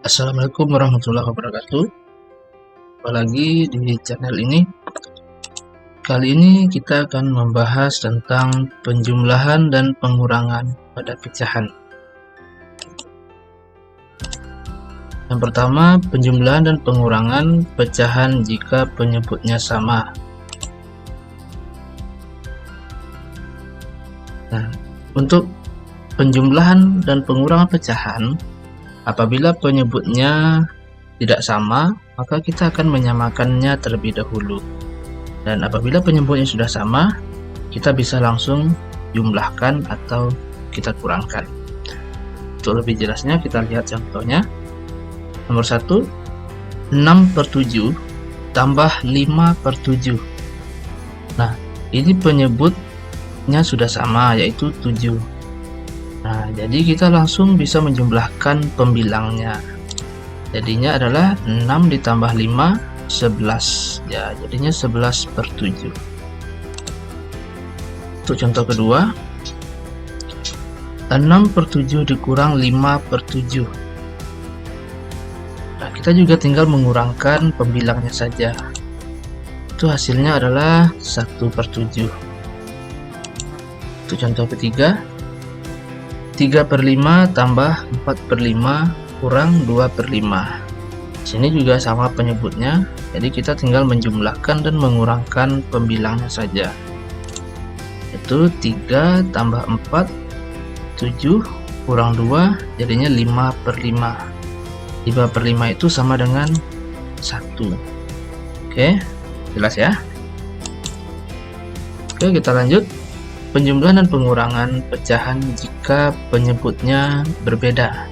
Assalamualaikum warahmatullahi wabarakatuh. Apalagi di channel ini. Kali ini kita akan membahas tentang penjumlahan dan pengurangan pada pecahan. Yang pertama, penjumlahan dan pengurangan pecahan jika penyebutnya sama. Nah, untuk penjumlahan dan pengurangan pecahan, apabila penyebutnya tidak sama, maka kita akan menyamakannya terlebih dahulu. Dan apabila penyebutnya sudah sama, kita bisa langsung jumlahkan atau kita kurangkan. Untuk lebih jelasnya, kita lihat contohnya. Nomor 1, 6/7 tambah 5/7. Nah, ini penyebutnya sudah sama, yaitu 7. Nah, jadi kita langsung bisa menjumlahkan pembilangnya. Jadinya adalah 6 ditambah 5, 11. Ya, jadinya 11/7. Untuk contoh kedua, 6/7 dikurang 5/7. Nah, kita juga tinggal mengurangkan pembilangnya saja. Itu hasilnya adalah 1/7. Untuk contoh ketiga, 3/5 tambah 4/5 kurang 2/5. Sini juga sama penyebutnya, jadi kita tinggal menjumlahkan dan mengurangkan pembilangnya saja. Itu 3 tambah 4, 7 kurang 2, jadinya 5/5. 5/5 itu sama dengan 1. Oke, jelas ya? Oke, kita lanjut. Penjumlahan dan pengurangan pecahan jika penyebutnya berbeda.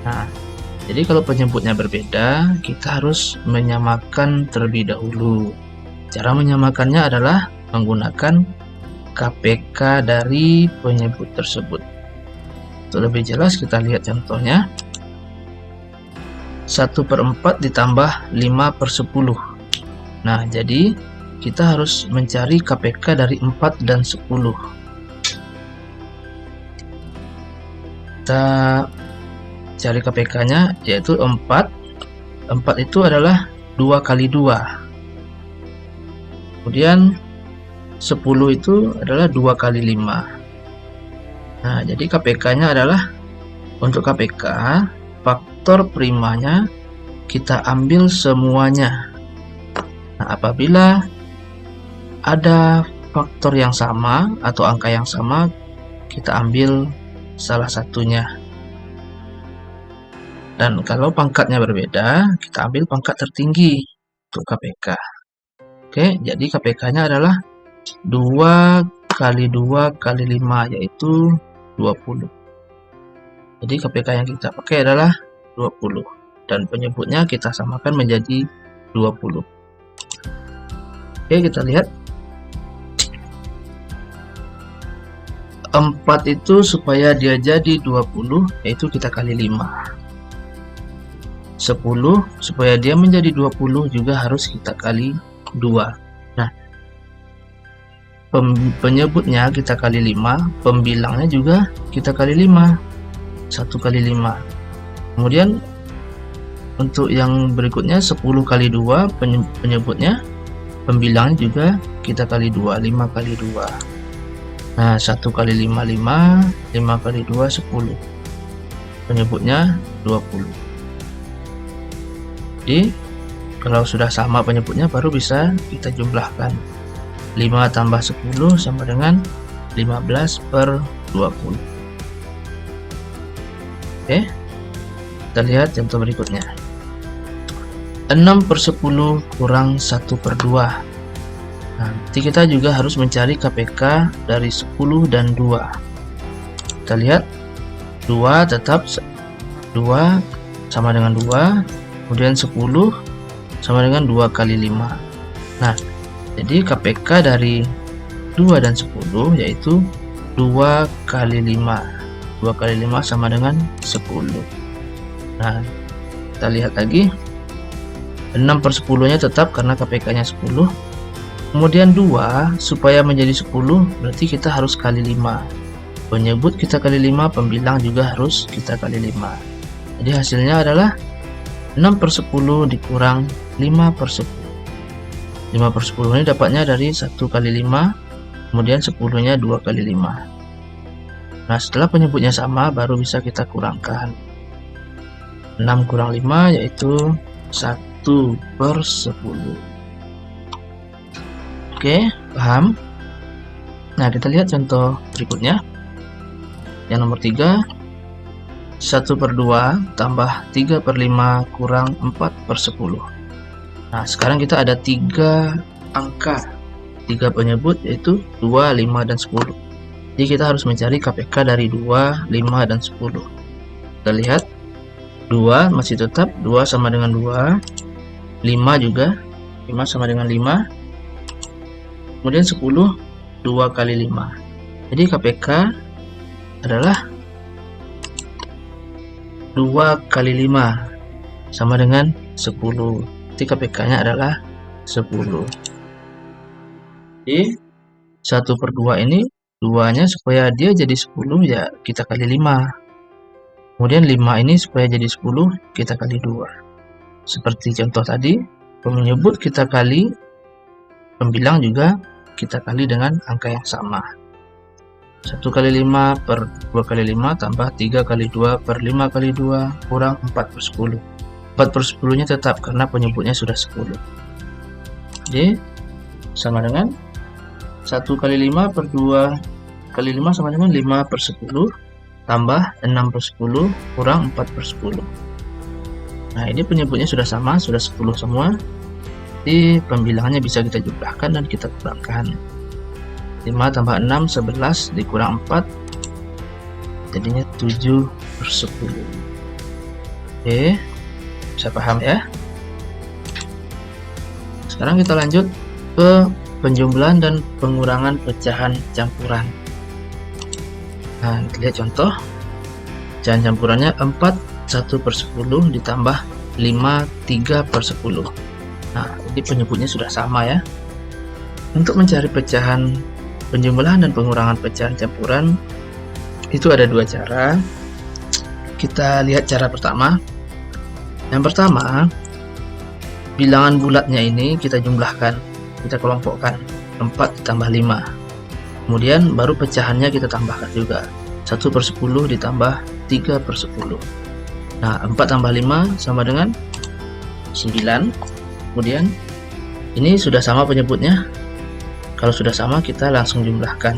Nah, jadi kalau penyebutnya berbeda, kita harus menyamakan terlebih dahulu. Cara menyamakannya adalah menggunakan KPK dari penyebut tersebut. Untuk lebih jelas, kita lihat contohnya. 1/4 ditambah 5/10. Nah, jadi kita harus mencari KPK dari 4 dan 10. Kita cari KPK-nya, yaitu 4. 4 itu adalah 2 kali 2. Kemudian 10 itu adalah 2 kali 5. Nah, jadi KPK-nya adalah, untuk KPK, faktor primanya kita ambil semuanya. Nah, apabila ada faktor yang sama atau angka yang sama, kita ambil salah satunya. Dan kalau pangkatnya berbeda, kita ambil pangkat tertinggi untuk KPK. Oke, jadi KPK-nya adalah 2 kali 2 kali 5, yaitu 20. Jadi KPK yang kita pakai adalah 20. Dan penyebutnya kita samakan menjadi 20. Oke, kita lihat. 4 itu supaya dia jadi 20, yaitu kita kali 5. 10 supaya dia menjadi 20 juga harus kita kali 2. Nah, penyebutnya kita kali 5, pembilangnya juga kita kali 5. 1 kali 5. Kemudian untuk yang berikutnya 10 kali 2, penyebutnya, pembilangnya juga kita kali 2, 5 kali 2. Nah, 1 kali 5, 5, 5 kali 2, 10. Penyebutnya 20. Jadi, kalau sudah sama penyebutnya, baru bisa kita jumlahkan. 5 tambah 10 sama dengan 15/20. Oke, kita lihat contoh berikutnya. 6/10 kurang 1/2. Nah, nanti kita juga harus mencari KPK dari 10 dan 2. Kita lihat, 2 tetap 2 sama dengan 2, kemudian 10 sama dengan 2 kali 5. Nah, jadi KPK dari 2 dan 10 yaitu 2 kali 5. 2 kali 5 sama dengan 10. Nah, kita lihat lagi. 6/10-nya tetap karena KPK-nya 10. Kemudian 2 supaya menjadi 10 berarti kita harus kali 5. Penyebut kita kali 5, pembilang juga harus kita kali 5. Jadi hasilnya adalah 6/10 dikurang 5/10. 5/10 ini dapatnya dari 1 kali 5, kemudian 10-nya 2 kali 5. Nah, setelah penyebutnya sama, baru bisa kita kurangkan. 6 kurang 5 yaitu 1/10. Oke, paham? Nah, kita lihat contoh berikutnya. Yang nomor 3, 1/2 tambah 3/5 kurang 4/10. Nah, sekarang kita ada 3 angka, 3 penyebut yaitu 2, 5, dan 10. Jadi kita harus mencari KPK dari 2, 5, dan 10. Kita lihat 2 masih tetap 2 sama dengan 2, 5 juga 5 sama dengan 5, kemudian 10 2 kali 5. Jadi KPK adalah 2 kali 5 sama dengan 10. Jadi KPK-nya adalah 10. Jadi 1/2 ini 2-nya supaya dia jadi 10 ya kita kali 5. Kemudian 5 ini supaya jadi 10 kita kali 2. Seperti contoh tadi, penyebut kita kali, pembilang juga kita kali dengan angka yang sama. 1 kali 5 per 2 kali 5 tambah 3 kali 2 per 5 kali 2 kurang 4/10. 4/10 nya tetap karena penyebutnya sudah 10. Jadi sama dengan 1 kali 5 per 2 kali 5 sama dengan 5/10 tambah 6/10 kurang 4/10. Nah, ini penyebutnya sudah sama, sudah 10 semua. Jadi pembilangannya bisa kita jumlahkan dan kita kurangkan. 5 tambah 6 11 dikurang 4 jadinya 7/10. Oke, bisa paham ya? Sekarang kita lanjut ke penjumlahan dan pengurangan pecahan campuran. Nah, kita lihat contoh. Pecahan campurannya 4 1/10 ditambah 5 3/10. Nah, ini penyebutnya sudah sama ya. Untuk mencari pecahan penjumlahan dan pengurangan pecahan campuran itu ada 2 cara. Kita lihat cara pertama. Yang pertama, bilangan bulatnya ini kita jumlahkan, kita kelompokkan 4 ditambah 5. Kemudian baru pecahannya kita tambahkan juga. 1/10 ditambah 3/10. Nah, 4 tambah 5 sama dengan 9. Kemudian ini sudah sama penyebutnya. Kalau sudah sama kita langsung jumlahkan.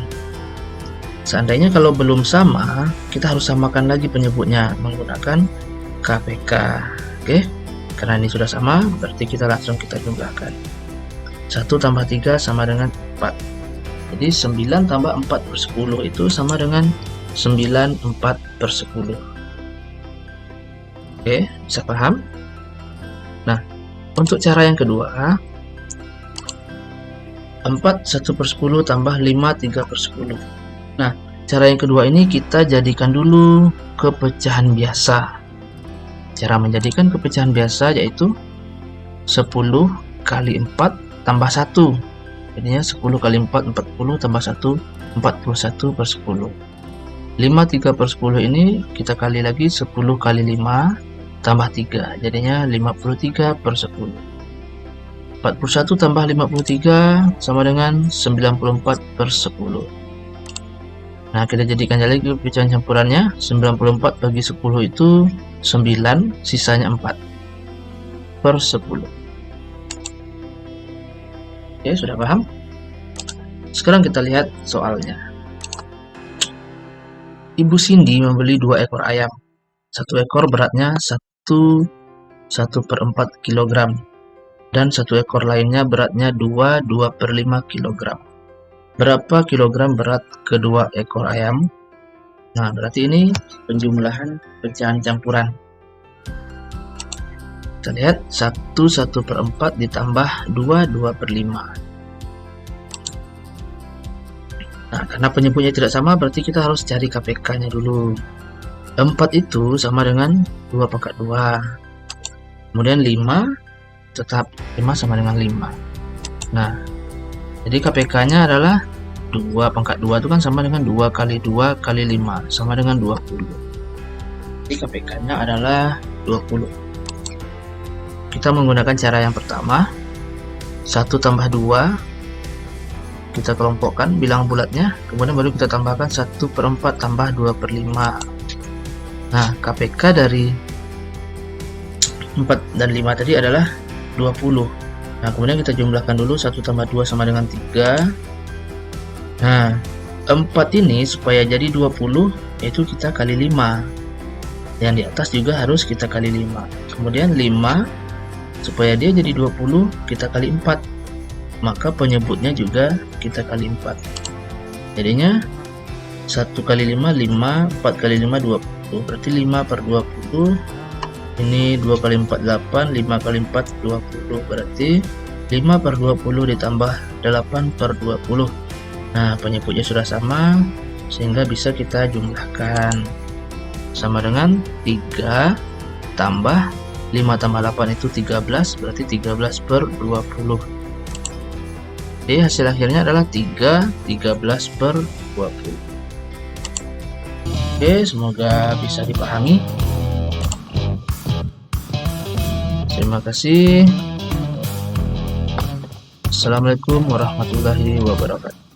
Seandainya kalau belum sama, kita harus samakan lagi penyebutnya menggunakan KPK. Oke, karena ini sudah sama berarti kita langsung jumlahkan. 1 tambah 3 sama dengan 4. Jadi 9 tambah 4/10 itu sama dengan 9 4/10. Oke, bisa paham? Nah, untuk cara yang kedua, 4 1/10 tambah 5 3/10. Nah, cara yang kedua ini kita jadikan dulu ke pecahan biasa. Cara menjadikan ke pecahan biasa yaitu 10 kali 4 tambah 1. Jadinya 10 kali 4 40 tambah 1 41/10. 5 3/10 ini kita kali lagi 10 kali 5 tambah 3. Jadinya 53/10. 41 tambah 53 sama dengan 94/10. Nah, kita jadikan lagi pecahan campurannya. 94 bagi 10 itu 9, sisanya 4/10. Oke, sudah paham? Sekarang kita lihat soalnya. Ibu Cindy membeli 2 ekor ayam. Satu ekor beratnya 1/4 kg. Dan satu ekor lainnya beratnya 2/5 kg. Berapa kilogram berat kedua ekor ayam? Nah, berarti ini penjumlahan pecahan campuran. Kita lihat 1/4 ditambah 2/5. Nah, karena penyebutnya tidak sama berarti kita harus cari KPK-nya dulu. 4 itu sama dengan 2/2. Kemudian 5 tetap 5 sama dengan 5. Nah, jadi KPK-nya adalah 2/2 itu kan sama dengan 2 kali 2 kali 5 sama dengan 20. Jadi berarti KPK-nya adalah 20. Kita menggunakan cara yang pertama, 1 tambah 2, kita kelompokkan bilang bulatnya, kemudian baru kita tambahkan 1/4 tambah 2/5. Nah, KPK dari 4 dan 5 tadi adalah 20. Nah, kemudian kita jumlahkan dulu, 1 tambah 2 sama dengan 3. Nah, 4 ini supaya jadi 20, yaitu kita kali 5. Yang di atas juga harus kita kali 5. Kemudian 5, supaya dia jadi 20, kita kali 4. Maka penyebutnya juga kita kali 4. Jadinya 1 kali 5, 5, 4 kali 5, 20. Berarti 5/20. Ini 2 kali 4, 8, 5 kali 4, 20. Berarti 5/20 ditambah 8/20. Nah, penyebutnya sudah sama, sehingga bisa kita jumlahkan. Sama dengan 3 tambah 5 tambah 8 itu 13, berarti 13/20. Jadi hasil akhirnya adalah 13/20. Oke, semoga bisa dipahami. Terima kasih. Assalamualaikum warahmatullahi wabarakatuh.